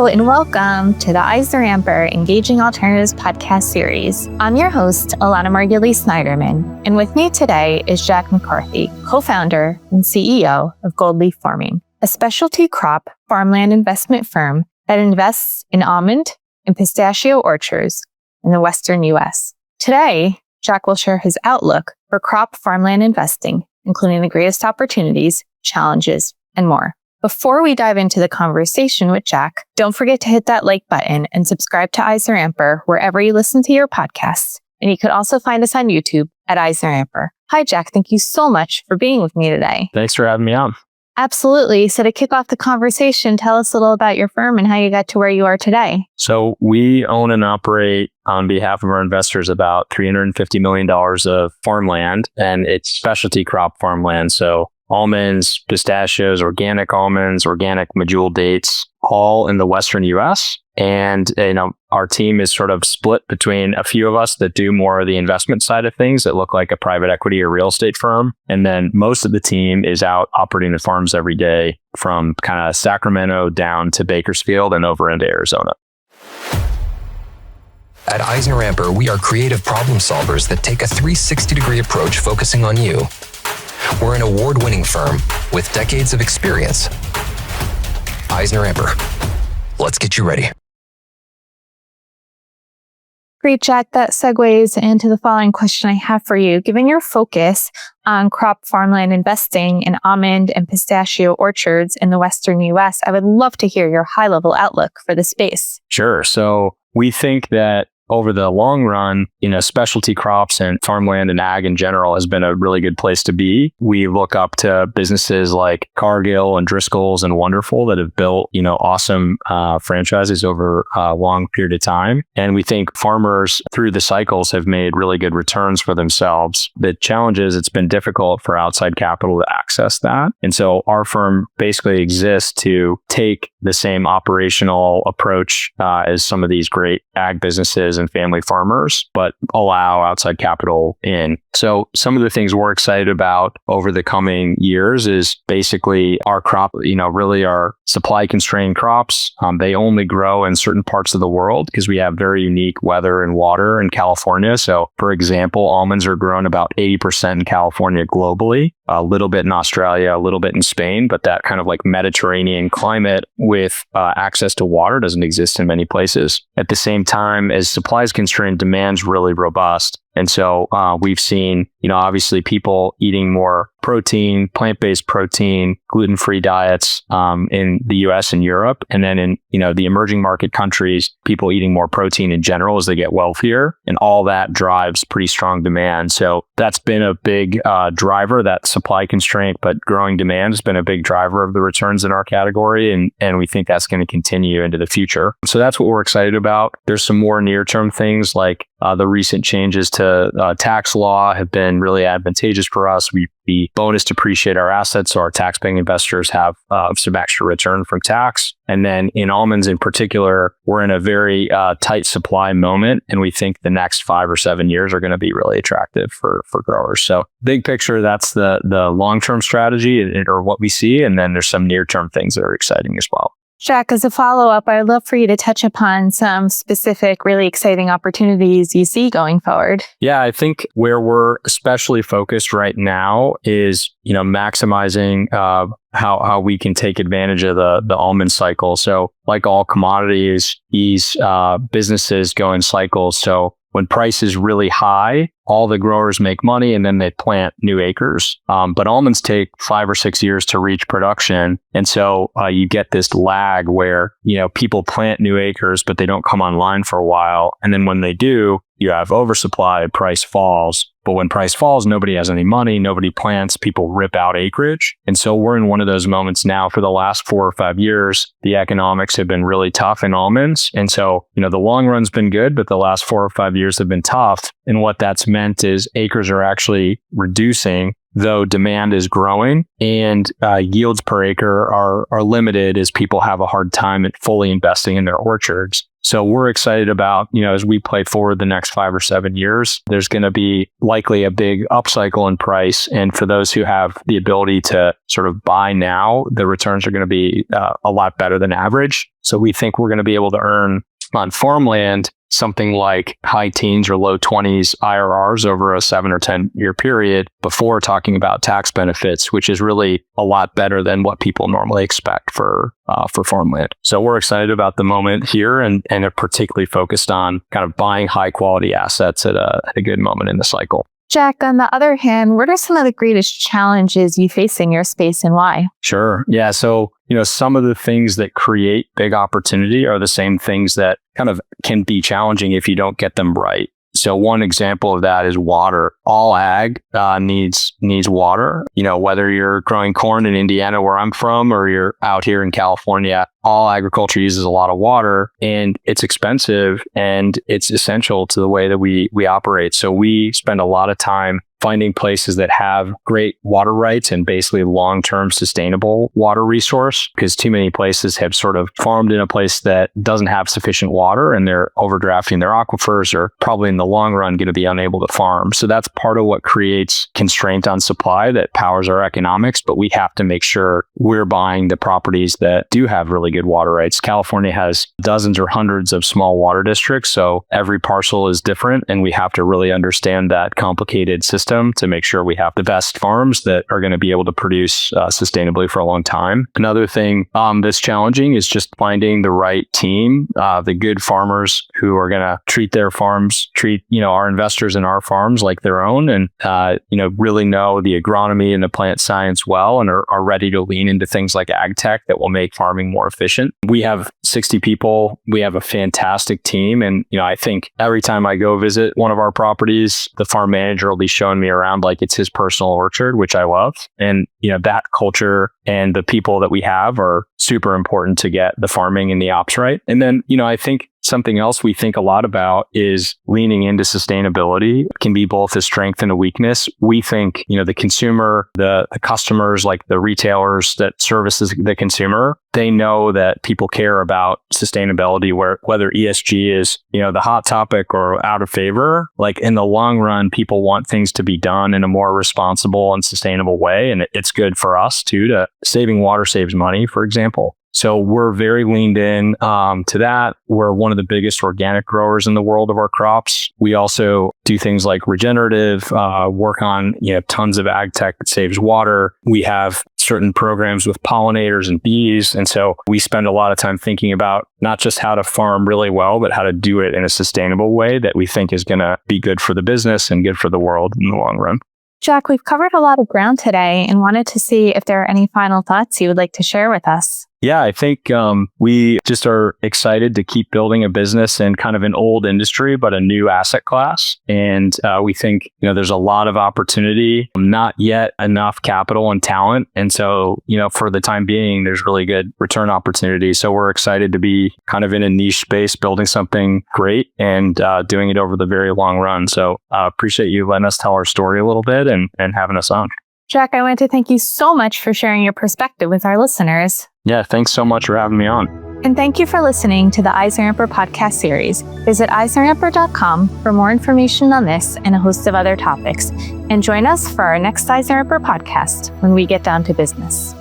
and welcome to the EisnerAmper Engaging Alternatives podcast series. I'm your host, Elana Margulies-Snyderman, and with me today is Jack McCarthy, co-founder and CEO of Gold Leaf Farming, a specialty crop farmland investment firm that invests in almond and pistachio orchards in the Western U.S. Today, Jack will share his outlook for crop farmland investing, including the greatest opportunities, challenges, and more. Before we dive into the conversation with Jack, don't forget to hit that like button and subscribe to EisnerAmper wherever you listen to your podcasts. And you could also find us on YouTube at EisnerAmper. Hi, Jack. Thank you so much for being with me today. Thanks for having me on. Absolutely. So to kick off the conversation, tell us a little about your firm and how you got to where you are today. So we own and operate on behalf of our investors about $350 million of farmland, and it's specialty crop farmland. So almonds, pistachios, organic medjool dates, all in the Western U.S. And, our team is sort of split between a few of us that do more of the investment side of things that look like a private equity or real estate firm. And then most of the team is out operating the farms every day from kind of Sacramento down to Bakersfield and over into Arizona. At EisnerAmper, we are creative problem solvers that take a 360-degree approach focusing on you. We're an award-winning firm with decades of experience. EisnerAmper. Let's get you ready. Great, Jack. That segues into the following question I have for you. Given your focus on crop farmland investing in almond and pistachio orchards in the Western U.S., I would love to hear your high-level outlook for the space. Sure. So we think that over the long run, specialty crops and farmland and ag in general has been a really good place to be. We look up to businesses like Cargill and Driscoll's and Wonderful that have built, awesome franchises over a long period of time. And we think farmers through the cycles have made really good returns for themselves. The challenge is it's been difficult for outside capital to access that. And so our firm basically exists to take the same operational approach as some of these great ag businesses and family farmers, but allow outside capital in. So some of the things we're excited about over the coming years is basically our crop, really our supply constrained crops. They only grow in certain parts of the world because we have very unique weather and water in California. So for example, almonds are grown about 80% in California globally, a little bit in Australia, a little bit in Spain, but that kind of like Mediterranean climate with access to water doesn't exist in many places. At the same time, as supply is constrained, demand's really robust. And so we've seen, obviously people eating more protein, plant-based protein, gluten-free diets in the US and Europe. And then in, the emerging market countries, people eating more protein in general as they get wealthier. And all that drives pretty strong demand. So that's been a big driver, that supply constraint, but growing demand has been a big driver of the returns in our category. And we think that's going to continue into the future. So that's what we're excited about. There's some more near-term things like the recent changes to tax law have been really advantageous for us. We bonus depreciate our assets, so our tax-paying investors have some extra return from tax. And then in almonds in particular, we're in a very tight supply moment, and we think the next 5 or 7 years are going to be really attractive for growers. So big picture, that's the long-term strategy or what we see. And then there's some near-term things that are exciting as well. Jack, as a follow-up, I'd love for you to touch upon some specific, really exciting opportunities you see going forward. Yeah, I think where we're especially focused right now is, maximizing how we can take advantage of the almond cycle. So like all commodities, these businesses go in cycles. So when price is really high, all the growers make money and then they plant new acres. But almonds take 5 or 6 years to reach production. And so you get this lag where, people plant new acres, but they don't come online for a while. And then when they do, you have oversupply, price falls. But when price falls, nobody has any money, nobody plants, people rip out acreage. And so we're in one of those moments now. For the last 4 or 5 years, the economics have been really tough in almonds. And so, the long run's been good, but the last 4 or 5 years have been tough. And what that's meant is acres are actually reducing, though demand is growing, and yields per acre are limited as people have a hard time at fully investing in their orchards. So we're excited about, as we play forward the next 5 or 7 years, there's going to be likely a big upcycle in price. And for those who have the ability to sort of buy now, the returns are going to be a lot better than average. So we think we're going to be able to earn on farmland something like high teens or low 20s IRRs over a 7 or 10 year period before talking about tax benefits, which is really a lot better than what people normally expect for farmland. So we're excited about the moment here and are particularly focused on kind of buying high quality assets at a good moment in the cycle. Jack, on the other hand, what are some of the greatest challenges you face in your space and why? Sure. Yeah. So, some of the things that create big opportunity are the same things that kind of can be challenging if you don't get them right. So one example of that is water. All ag needs water. Whether you're growing corn in Indiana, where I'm from, or you're out here in California, all agriculture uses a lot of water, and it's expensive and it's essential to the way that we operate. So we spend a lot of time finding places that have great water rights and basically long-term sustainable water resource, because too many places have sort of farmed in a place that doesn't have sufficient water and they're overdrafting their aquifers, or probably in the long run going to be unable to farm. So that's part of what creates constraint on supply that powers our economics, but we have to make sure we're buying the properties that do have really good water rights. California has dozens or hundreds of small water districts, so every parcel is different, and we have to really understand that complicated system to make sure we have the best farms that are going to be able to produce sustainably for a long time. Another thing that's challenging is just finding the right team, the good farmers who are going to treat their farms, treat our investors in our farms like their own, and really know the agronomy and the plant science well, and are ready to lean into things like ag tech that will make farming more efficient. We have 60 people. We have a fantastic team, and I think every time I go visit one of our properties, the farm manager will be showing me around like it's his personal orchard, which I love. And, that culture and the people that we have are super important to get the farming and the ops right. And then, I think something else we think a lot about is leaning into sustainability. It can be both a strength and a weakness. We think, the consumer, the customers, like the retailers that services the consumer, they know that people care about sustainability, whether ESG is, the hot topic or out of favor. Like in the long run, people want things to be done in a more responsible and sustainable way. And it's good for us too, to saving water saves money, for example. So we're very leaned in to that. We're one of the biggest organic growers in the world of our crops. We also do things like regenerative, work on tons of ag tech that saves water. We have certain programs with pollinators and bees. And so we spend a lot of time thinking about not just how to farm really well, but how to do it in a sustainable way that we think is going to be good for the business and good for the world in the long run. Jack, we've covered a lot of ground today and wanted to see if there are any final thoughts you would like to share with us. Yeah, I think we just are excited to keep building a business in kind of an old industry, but a new asset class. And we think, there's a lot of opportunity, not yet enough capital and talent. And so, for the time being, there's really good return opportunity. So we're excited to be kind of in a niche space, building something great and doing it over the very long run. So appreciate you letting us tell our story a little bit and having us on. Jack, I want to thank you so much for sharing your perspective with our listeners. Yeah, thanks so much for having me on. And thank you for listening to the EisnerAmper podcast series. Visit EisnerAmper.com for more information on this and a host of other topics. And join us for our next EisnerAmper podcast when we get down to business.